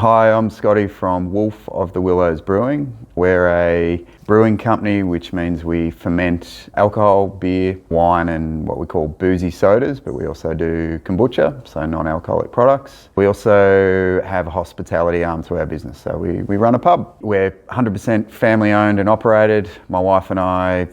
Hi, I'm Scotty from Wolf of the Willows Brewing. We're a brewing company, which means we ferment alcohol, beer, wine and what we call boozy sodas, but we also do kombucha, so non-alcoholic products. We also have a hospitality arm to our business, so we run a pub. We're 100% family owned and operated. My wife and I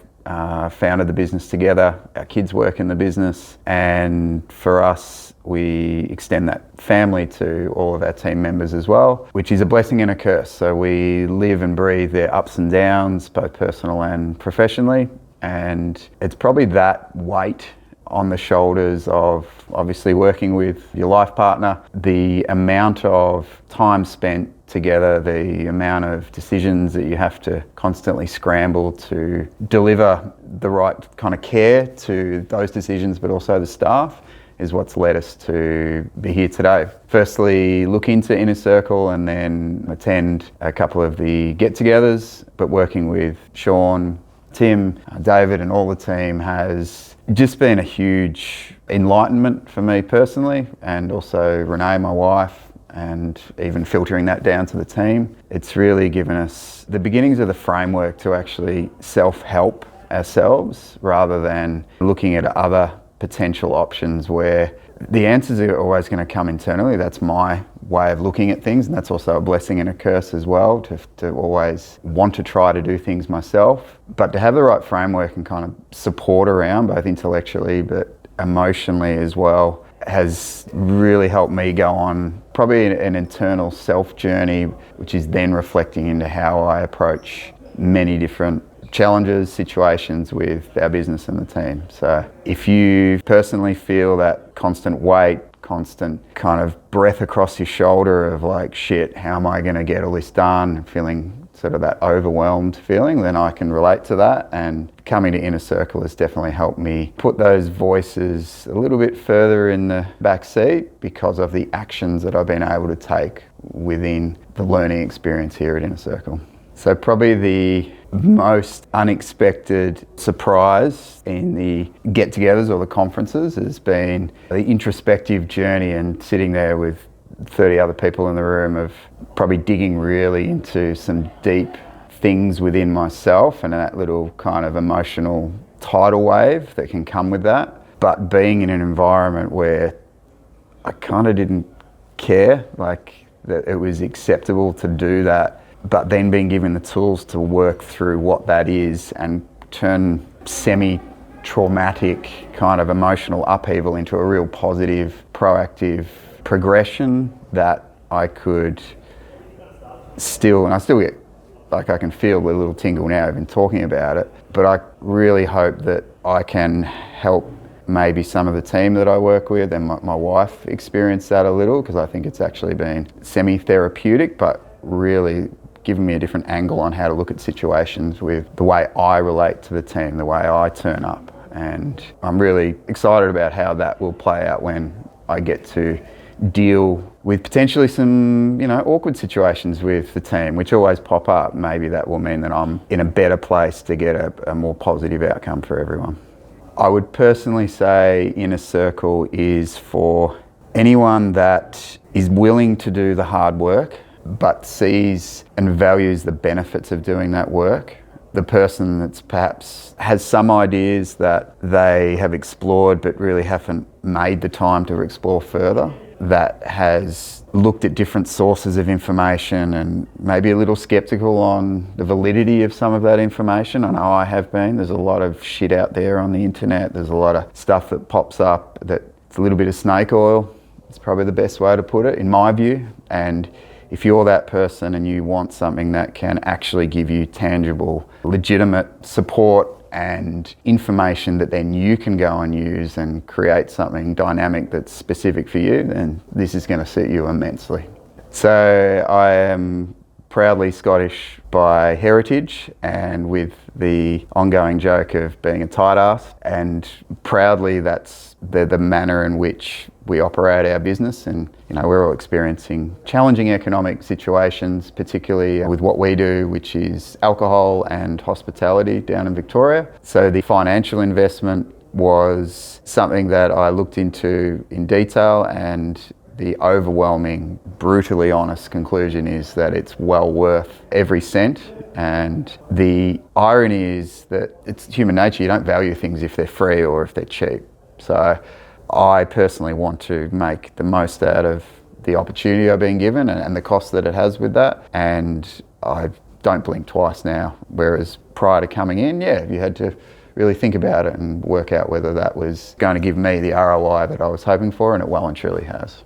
founded the business together. Our kids work in the business, and for us, we extend that family to all of our team members as well, which is a blessing and a curse. So we live and breathe their ups and downs, both personal and professionally. And it's probably that weight on the shoulders of obviously working with your life partner, the amount of time spent together, the amount of decisions that you have to constantly scramble to deliver the right kind of care to those decisions, but also the staff, is what's led us to be here today. Firstly, look into Inner Circle and then attend a couple of the get-togethers, but working with Sean, Tim, David and all the team has just been a huge enlightenment for me personally, and also Renee, my wife, and even filtering that down to the team. It's really given us the beginnings of the framework to actually self-help ourselves rather than looking at other potential options where the answers are always going to come internally. That's my way of looking at things, and that's also a blessing and a curse as well, to always want to try to do things myself. But to have the right framework and kind of support around, both intellectually but emotionally as well, has really helped me go on probably an internal self journey, which is then reflecting into how I approach many different challenges, situations with our business and the team. So if you personally feel that constant weight, constant kind of breath across your shoulder of like, shit, how am I going to get all this done, feeling sort of that overwhelmed feeling, then I can relate to that. And coming to Inner Circle has definitely helped me put those voices a little bit further in the back seat because of the actions that I've been able to take within the learning experience here at Inner Circle. So probably the most unexpected surprise in the get-togethers or the conferences has been the introspective journey and sitting there with 30 other people in the room of probably digging really into some deep things within myself and that little kind of emotional tidal wave that can come with that. But being in an environment where I kind of didn't care, like that it was acceptable to do that, but then being given the tools to work through what that is and turn semi-traumatic kind of emotional upheaval into a real positive, proactive progression that I could still, and I still get, like I can feel a little tingle now even talking about it, but I really hope that I can help maybe some of the team that I work with and my wife experience that a little, because I think it's actually been semi-therapeutic, but really given me a different angle on how to look at situations with the way I relate to the team, the way I turn up. And I'm really excited about how that will play out when I get to deal with potentially some, awkward situations with the team, which always pop up. Maybe that will mean that I'm in a better place to get a more positive outcome for everyone. I would personally say Inner Circle is for anyone that is willing to do the hard work, but sees and values the benefits of doing that work. The person that's perhaps has some ideas that they have explored but really haven't made the time to explore further, that has looked at different sources of information and maybe a little skeptical on the validity of some of that information. I know I have been. There's a lot of shit out there on the internet. There's a lot of stuff that pops up that it's a little bit of snake oil. It's probably the best way to put it, in my view. And if you're that person and you want something that can actually give you tangible, legitimate support and information that then you can go and use and create something dynamic that's specific for you, then this is going to suit you immensely. So I am proudly Scottish by heritage and with the ongoing joke of being a tight ass, and proudly that's the manner in which we operate our business. And we're all experiencing challenging economic situations, particularly with what we do, which is alcohol and hospitality down in Victoria. So the financial investment was something that I looked into in detail, and the overwhelming, brutally honest conclusion is that it's well worth every cent. And the irony is that it's human nature, you don't value things if they're free or if they're cheap. So I personally want to make the most out of the opportunity I've been given and the cost that it has with that. And I don't blink twice now. Whereas prior to coming in, you had to really think about it and work out whether that was going to give me the ROI that I was hoping for, and it well and truly has.